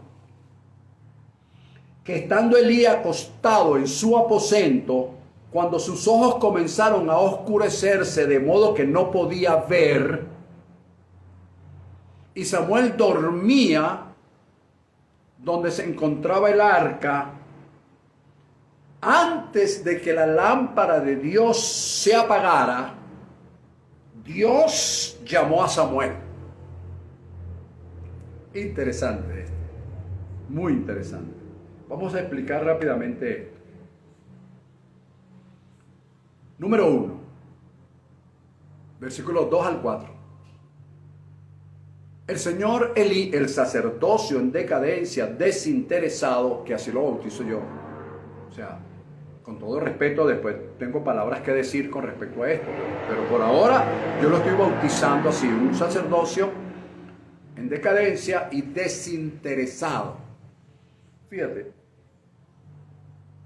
que estando Elí acostado en su aposento, cuando sus ojos comenzaron a oscurecerse de modo que no podía ver, y Samuel dormía donde se encontraba el arca, antes de que la lámpara de Dios se apagara, Dios llamó a Samuel. Interesante esto, muy interesante. Vamos a explicar rápidamente esto. Número 1, versículos 2 al 4. El señor Elí, el sacerdocio en decadencia, desinteresado, que así lo bautizo yo. O sea, con todo respeto, después tengo palabras que decir con respecto a esto. Pero por ahora yo lo estoy bautizando así, un sacerdocio en decadencia y desinteresado. Fíjate,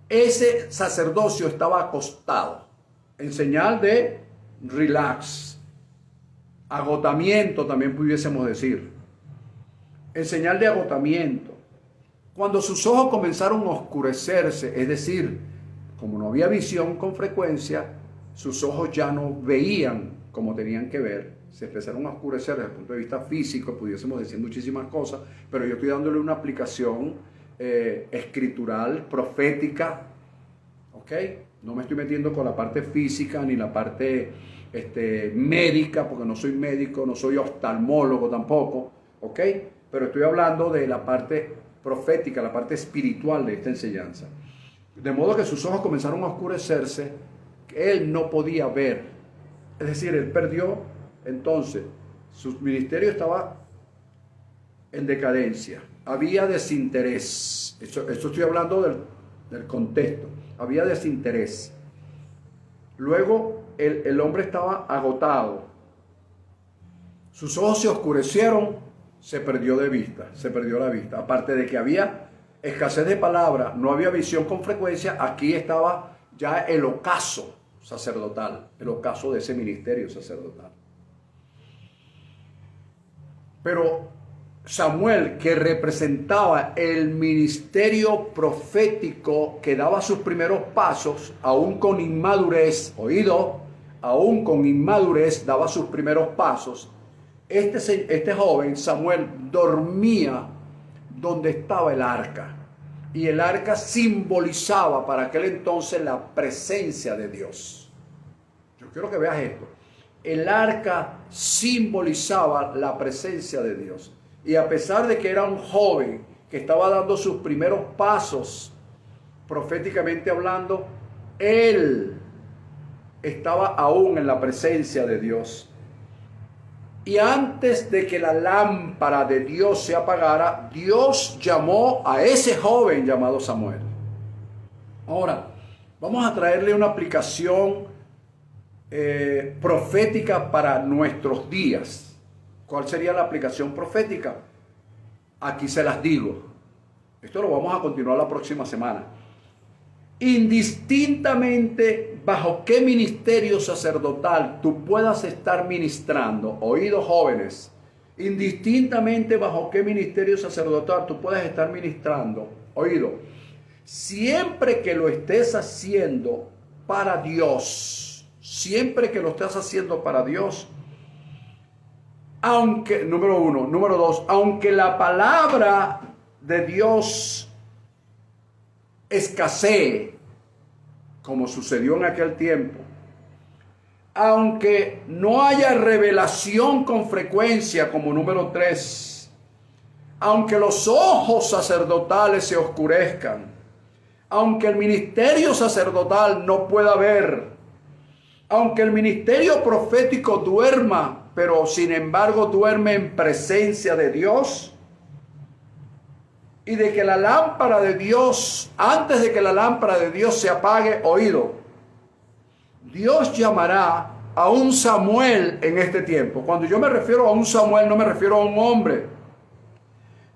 ese sacerdocio estaba acostado en señal de relax, agotamiento también pudiésemos decir, en señal de agotamiento. Cuando sus ojos comenzaron a oscurecerse, es decir, como no había visión con frecuencia, sus ojos ya no veían como tenían que ver, se empezaron a oscurecer desde el punto de vista físico, pudiésemos decir muchísimas cosas, pero yo estoy dándole una aplicación escritural, profética, ¿ok? No me estoy metiendo con la parte física ni la parte médica, porque no soy médico, no soy oftalmólogo tampoco, ¿ok? Pero estoy hablando de la parte profética, la parte espiritual de esta enseñanza. De modo que sus ojos comenzaron a oscurecerse, que él no podía ver. Es decir, él perdió, entonces, su ministerio estaba en decadencia. Había desinterés. Esto estoy hablando del contexto. Había desinterés. Luego el hombre estaba agotado. Sus ojos se oscurecieron, se perdió de vista, se perdió la vista. Aparte de que había escasez de palabra, no había visión con frecuencia, aquí estaba ya el ocaso sacerdotal, el ocaso de ese ministerio sacerdotal. Pero Samuel, que representaba el ministerio profético que daba sus primeros pasos, aún con inmadurez, aún con inmadurez daba sus primeros pasos. Este joven, Samuel, dormía donde estaba el arca. Y el arca simbolizaba para aquel entonces la presencia de Dios. Yo quiero que veas esto. El arca simbolizaba la presencia de Dios. Y a pesar de que era un joven que estaba dando sus primeros pasos proféticamente hablando, él estaba aún en la presencia de Dios. Y antes de que la lámpara de Dios se apagara, Dios llamó a ese joven llamado Samuel. Ahora, vamos a traerle una aplicación profética para nuestros días. ¿Cuál sería la aplicación profética? Aquí se las digo. Esto lo vamos a continuar la próxima semana. Indistintamente bajo qué ministerio sacerdotal tú puedas estar ministrando, oídos jóvenes, indistintamente bajo qué ministerio sacerdotal tú puedas estar ministrando, oído, siempre que lo estés haciendo para Dios, siempre que lo estés haciendo para Dios, aunque, número uno, número dos, aunque la palabra de Dios escasee, como sucedió en aquel tiempo, aunque no haya revelación con frecuencia, como número tres, aunque los ojos sacerdotales se oscurezcan, aunque el ministerio sacerdotal no pueda ver, aunque el ministerio profético duerma, pero sin embargo duerme en presencia de Dios, y de que la lámpara de Dios, antes de que la lámpara de Dios se apague, oído, Dios llamará a un Samuel en este tiempo. Cuando yo me refiero a un Samuel, no me refiero a un hombre,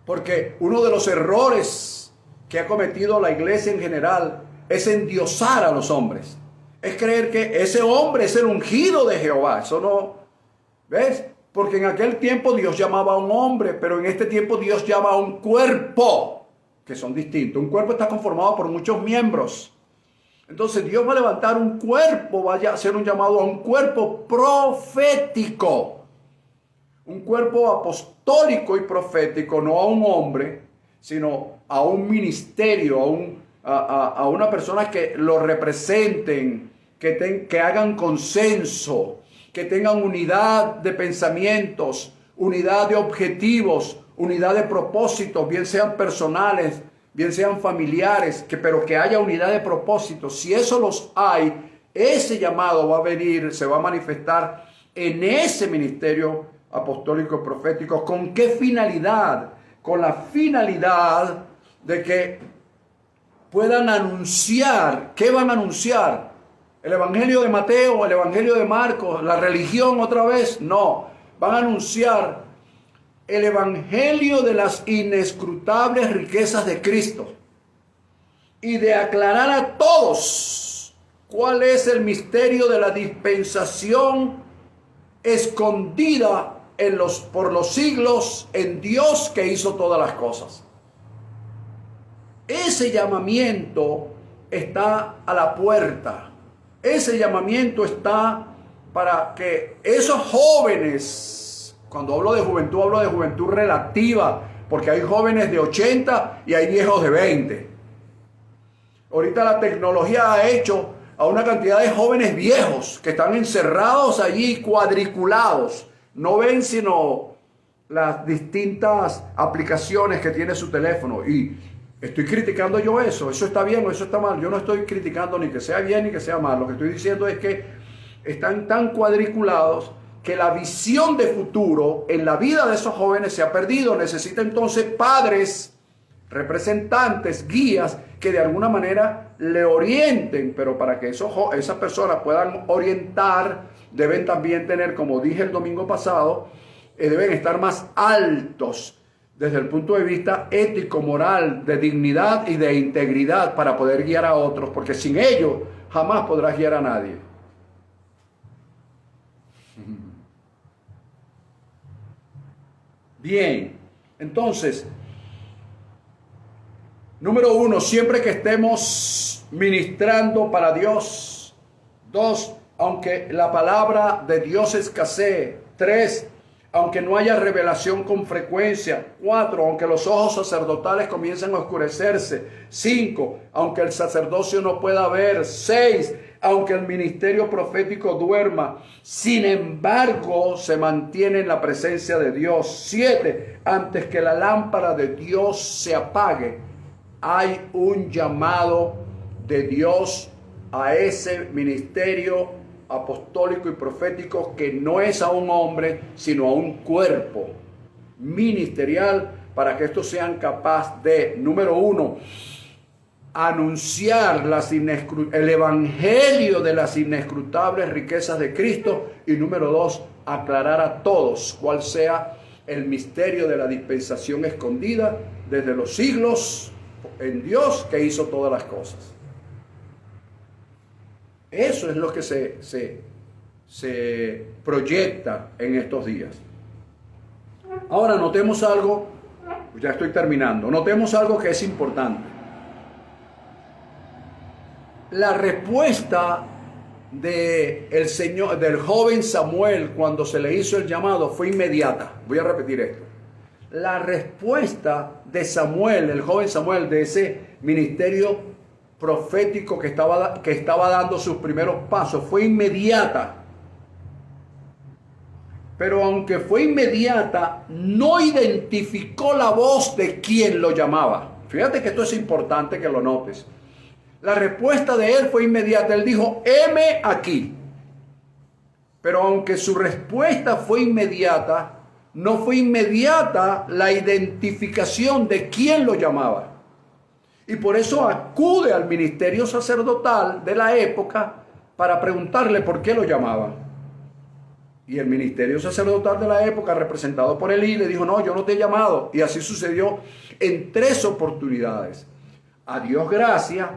porque uno de los errores que ha cometido la iglesia en general es endiosar a los hombres. Es creer que ese hombre es el ungido de Jehová. Eso no, ¿ves? Porque en aquel tiempo Dios llamaba a un hombre, pero en este tiempo Dios llama a un cuerpo, que son distintos. Un cuerpo está conformado por muchos miembros. Entonces Dios va a levantar un cuerpo, vaya a hacer un llamado a un cuerpo profético. Un cuerpo apostólico y profético, no a un hombre, sino a un ministerio, a una persona que lo representen, que hagan consenso, que tengan unidad de pensamientos, unidad de objetivos, unidad de propósitos, bien sean personales, bien sean familiares, pero que haya unidad de propósitos. Si eso los hay, ese llamado va a venir, se va a manifestar en ese ministerio apostólico profético. ¿Con qué finalidad? Con la finalidad de que puedan anunciar. ¿Qué van a anunciar? ¿El evangelio de Mateo, el evangelio de Marcos, la religión otra vez? No, van a anunciar el evangelio de las inescrutables riquezas de Cristo y de aclarar a todos cuál es el misterio de la dispensación escondida por los siglos en Dios que hizo todas las cosas. Ese llamamiento está a la puerta. Ese llamamiento está para que esos jóvenes, cuando hablo de juventud relativa, porque hay jóvenes de 80 y hay viejos de 20. Ahorita la tecnología ha hecho a una cantidad de jóvenes viejos que están encerrados allí, cuadriculados. No ven sino las distintas aplicaciones que tiene su teléfono. Y estoy criticando yo eso está bien o eso está mal. Yo no estoy criticando ni que sea bien ni que sea mal. Lo que estoy diciendo es que están tan cuadriculados que la visión de futuro en la vida de esos jóvenes se ha perdido. Necesita entonces padres, representantes, guías que de alguna manera le orienten, pero para que esas personas puedan orientar, deben también tener, como dije el domingo pasado, deben estar más altos desde el punto de vista ético, moral, de dignidad y de integridad para poder guiar a otros, porque sin ello jamás podrás guiar a nadie. Bien, entonces, número uno, siempre que estemos ministrando para Dios. 2, aunque la palabra de Dios escasee. 3, aunque no haya revelación con frecuencia. 4, aunque los ojos sacerdotales comiencen a oscurecerse. 5, aunque el sacerdocio no pueda ver. 6, aunque el ministerio profético duerma, sin embargo se mantiene en la presencia de Dios. 7, antes que la lámpara de Dios se apague, hay un llamado de Dios a ese ministerio apostólico y profético, que no es a un hombre, sino a un cuerpo ministerial, para que estos sean capaces de, número uno, anunciar el evangelio de las inescrutables riquezas de Cristo, y número dos, aclarar a todos cuál sea el misterio de la dispensación escondida desde los siglos en Dios, que hizo todas las cosas. Eso es lo que se proyecta en estos días. Ahora notemos algo, ya estoy terminando, notemos algo que es importante. La respuesta del joven Samuel cuando se le hizo el llamado fue inmediata. Voy a repetir esto. La respuesta de Samuel, el joven Samuel, de ese ministerio profético que estaba dando sus primeros pasos, fue inmediata. Pero aunque fue inmediata, no identificó la voz de quien lo llamaba. Fíjate que esto es importante que lo notes. La respuesta de él fue inmediata. Él dijo: heme aquí. Pero aunque su respuesta fue inmediata, no fue inmediata la identificación de quién lo llamaba. Y por eso acude al ministerio sacerdotal de la época para preguntarle por qué lo llamaban. Y el ministerio sacerdotal de la época, representado por Elí, le dijo: no, yo no te he llamado. Y así sucedió en 3 oportunidades. A Dios gracias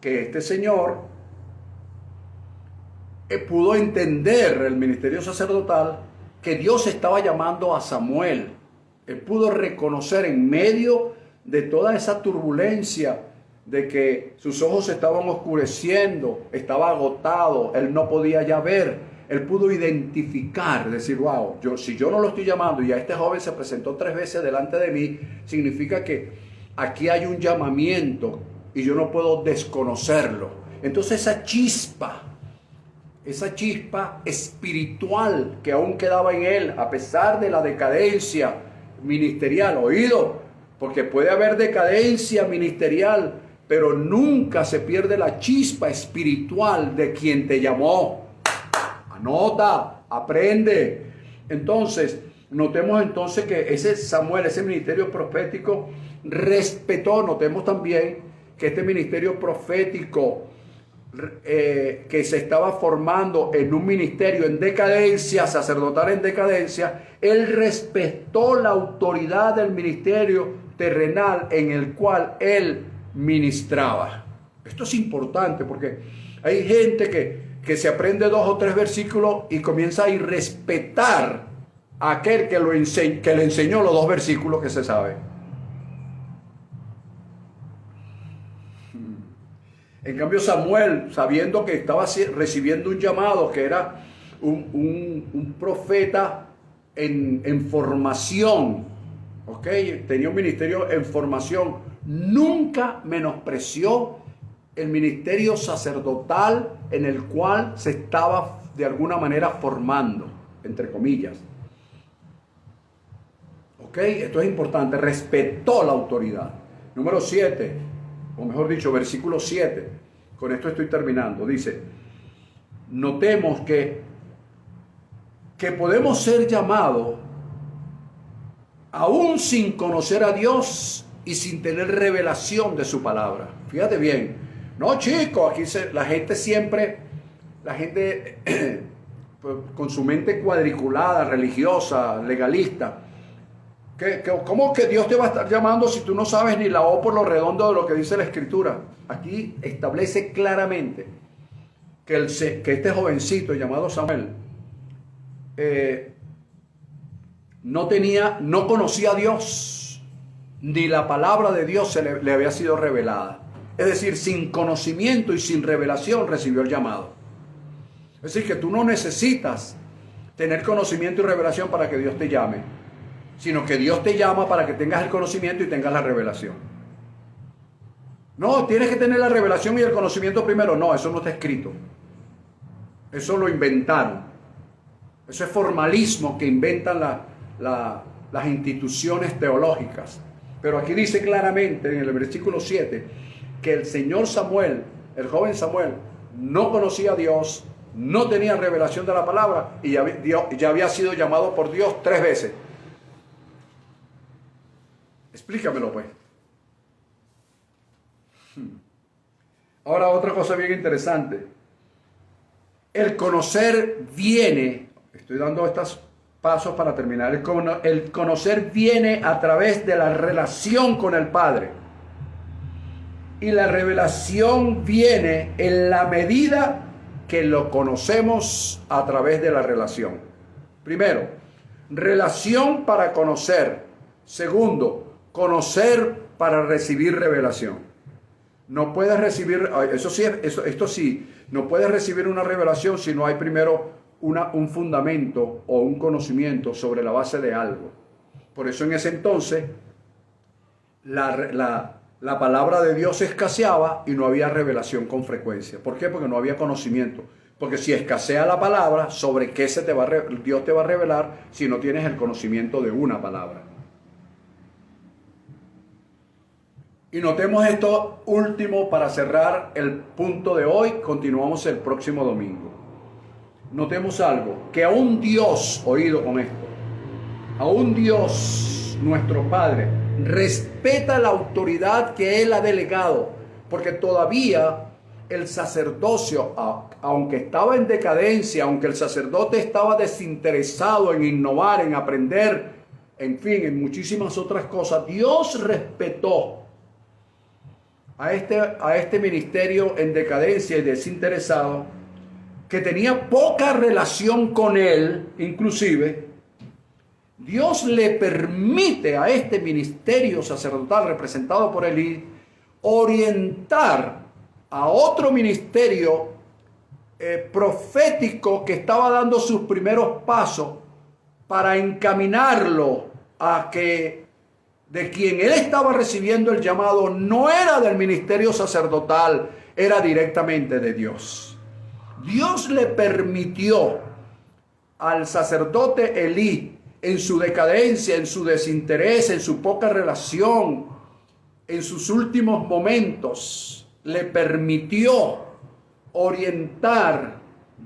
que este señor pudo entender, el ministerio sacerdotal, que Dios estaba llamando a Samuel. Él pudo reconocer en medio de toda esa turbulencia, de que sus ojos estaban oscureciendo, estaba agotado, él no podía ya ver. Él pudo identificar, decir: wow, si yo no lo estoy llamando y a este joven se presentó 3 veces delante de mí, significa que aquí hay un llamamiento y yo no puedo desconocerlo. Entonces esa chispa espiritual que aún quedaba en él, a pesar de la decadencia ministerial, oído, porque puede haber decadencia ministerial, pero nunca se pierde la chispa espiritual de quien te llamó. Anota, aprende. Entonces, notemos entonces que ese Samuel, ese ministerio profético, respetó. Notemos también que este ministerio profético que se estaba formando en un ministerio en decadencia, sacerdotal en decadencia, él respetó la autoridad del ministerio terrenal en el cual él ministraba. Esto es importante porque hay gente que se aprende 2 o 3 versículos y comienza a irrespetar a aquel que le enseñó los 2 versículos que se sabe. En cambio Samuel, sabiendo que estaba recibiendo un llamado, que era un profeta en formación, ¿ok? Tenía un ministerio en formación, nunca menospreció el ministerio sacerdotal en el cual se estaba de alguna manera formando, entre comillas. ¿Ok? Esto es importante, respetó la autoridad. Número 7. O mejor dicho, versículo 7, con esto estoy terminando, dice: notemos que podemos ser llamados aún sin conocer a Dios y sin tener revelación de su palabra. Fíjate bien, no chicos, aquí la gente con su mente cuadriculada, religiosa, legalista, ¿cómo que Dios te va a estar llamando si tú no sabes ni la O por lo redondo de lo que dice la Escritura? Aquí establece claramente que este jovencito llamado Samuel no conocía a Dios, ni la palabra de Dios le había sido revelada. Es decir, sin conocimiento y sin revelación recibió el llamado. Es decir, que tú no necesitas tener conocimiento y revelación para que Dios te llame, sino que Dios te llama para que tengas el conocimiento y tengas la revelación. No, tienes que tener la revelación y el conocimiento primero. No, eso no está escrito. Eso lo inventaron. Eso es formalismo que inventan las instituciones teológicas. Pero aquí dice claramente en el versículo 7 que el Señor Samuel el joven Samuel, no conocía a Dios, no tenía revelación de la palabra y ya había sido llamado por Dios 3 veces. Explícamelo pues. Ahora otra cosa bien interesante. El conocer viene, estoy dando estos pasos para terminar, el conocer viene a través de la relación con el Padre. Y la revelación viene en la medida que lo conocemos a través de la relación. Primero, relación para conocer. Segundo, conocer para recibir revelación. No puedes recibir, esto sí, no puedes recibir una revelación si no hay primero un fundamento o un conocimiento sobre la base de algo. Por eso en ese entonces la palabra de Dios escaseaba y no había revelación con frecuencia. ¿Por qué? Porque no había conocimiento. Porque si escasea la palabra, ¿sobre qué Dios te va a revelar si no tienes el conocimiento de una palabra? Y notemos esto último para cerrar el punto de hoy. Continuamos el próximo domingo. Notemos algo, que aún Dios, oído con esto, aún Dios, nuestro Padre, respeta la autoridad que Él ha delegado, porque todavía el sacerdocio, aunque estaba en decadencia, aunque el sacerdote estaba desinteresado en innovar, en aprender, en fin, en muchísimas otras cosas, Dios respetó a este ministerio en decadencia y desinteresado, que tenía poca relación con Él, inclusive. Dios le permite a este ministerio sacerdotal representado por Elí orientar a otro ministerio profético que estaba dando sus primeros pasos para encaminarlo a que de quien él estaba recibiendo el llamado no era del ministerio sacerdotal, era directamente de Dios. Dios le permitió al sacerdote Elí, en su decadencia, en su desinterés, en su poca relación, en sus últimos momentos, le permitió orientar,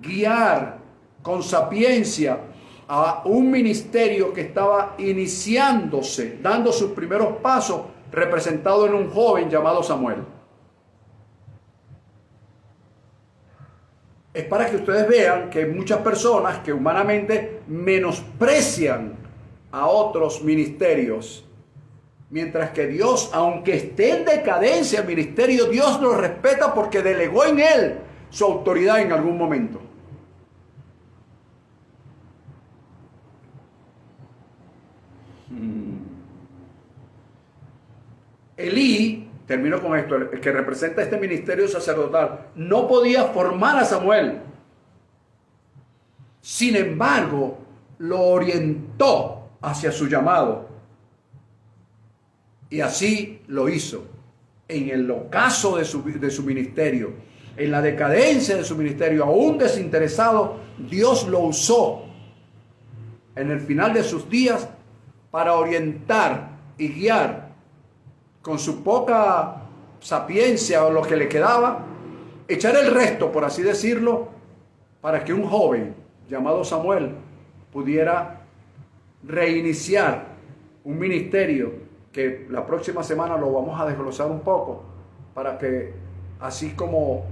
guiar con sapiencia a un ministerio que estaba iniciándose, dando sus primeros pasos, representado en un joven llamado Samuel. Es para que ustedes vean que hay muchas personas que humanamente menosprecian a otros ministerios, mientras que Dios, aunque esté en decadencia el ministerio, Dios lo respeta porque delegó en él su autoridad en algún momento. Elí, termino con esto, el que representa este ministerio sacerdotal, no podía formar a Samuel. Sin embargo, lo orientó hacia su llamado. Y así lo hizo. En el ocaso de su ministerio, en la decadencia de su ministerio, aún desinteresado, Dios lo usó en el final de sus días para orientar y guiar con su poca sapiencia o lo que le quedaba, echar el resto, por así decirlo, para que un joven llamado Samuel pudiera reiniciar un ministerio que la próxima semana lo vamos a desglosar un poco, para que así como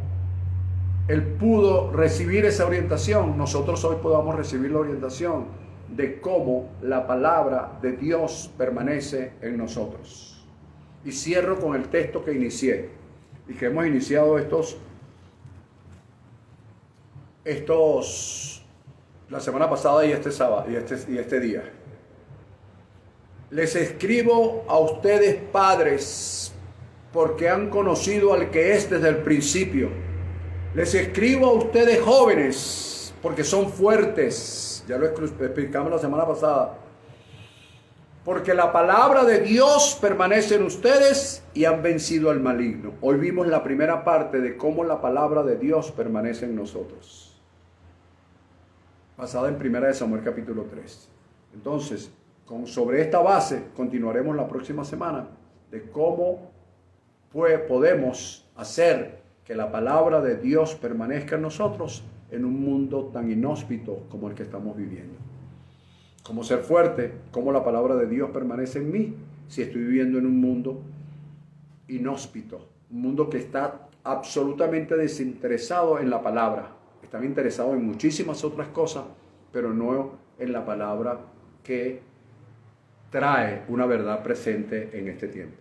él pudo recibir esa orientación, nosotros hoy podamos recibir la orientación de cómo la palabra de Dios permanece en nosotros. Y cierro con el texto que inicié y que hemos iniciado la semana pasada y este sábado y este día. Les escribo a ustedes, padres, porque han conocido al que es desde el principio. Les escribo a ustedes, jóvenes, porque son fuertes. Ya lo explicamos la semana pasada. Porque la palabra de Dios permanece en ustedes y han vencido al maligno. Hoy vimos la primera parte de cómo la palabra de Dios permanece en nosotros, basada en 1 Samuel capítulo 3. Entonces, sobre esta base continuaremos la próxima semana de cómo podemos hacer que la palabra de Dios permanezca en nosotros en un mundo tan inhóspito como el que estamos viviendo. Cómo ser fuerte, cómo la palabra de Dios permanece en mí si estoy viviendo en un mundo inhóspito, un mundo que está absolutamente desinteresado en la palabra. Están interesados en muchísimas otras cosas, pero no en la palabra que trae una verdad presente en este tiempo.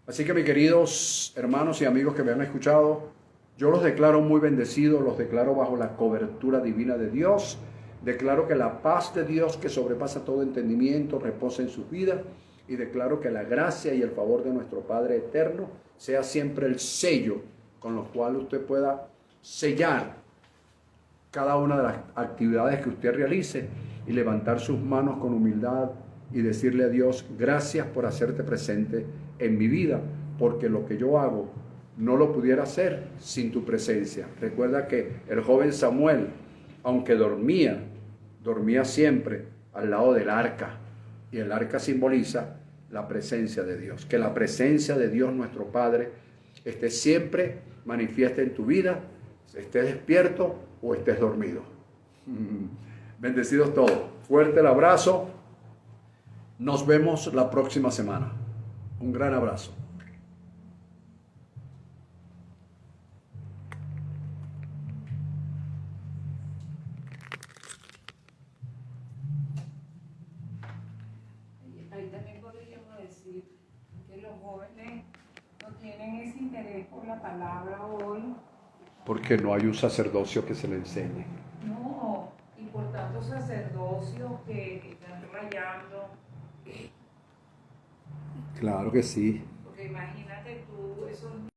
Así que mis queridos hermanos y amigos que me han escuchado, yo los declaro muy bendecidos, los declaro bajo la cobertura divina de Dios. Declaro que la paz de Dios que sobrepasa todo entendimiento reposa en sus vidas y declaro que la gracia y el favor de nuestro Padre eterno sea siempre el sello con lo cual usted pueda sellar cada una de las actividades que usted realice y levantar sus manos con humildad y decirle a Dios, gracias por hacerte presente en mi vida, porque lo que yo hago no lo pudiera hacer sin tu presencia. Recuerda que el joven Samuel, aunque dormía siempre al lado del arca, y el arca simboliza la presencia de Dios. Que la presencia de Dios nuestro Padre esté siempre manifiesta en tu vida, estés despierto o estés dormido. Bendecidos todos. Fuerte el abrazo. Nos vemos la próxima semana. Un gran abrazo. Ahí también podríamos decir que los jóvenes no tienen ese interés por la palabra hoy. Porque no hay un sacerdocio que se le enseñe. No, y por tanto sacerdocios que están rayando. Claro que sí. Porque imagínate tú, esos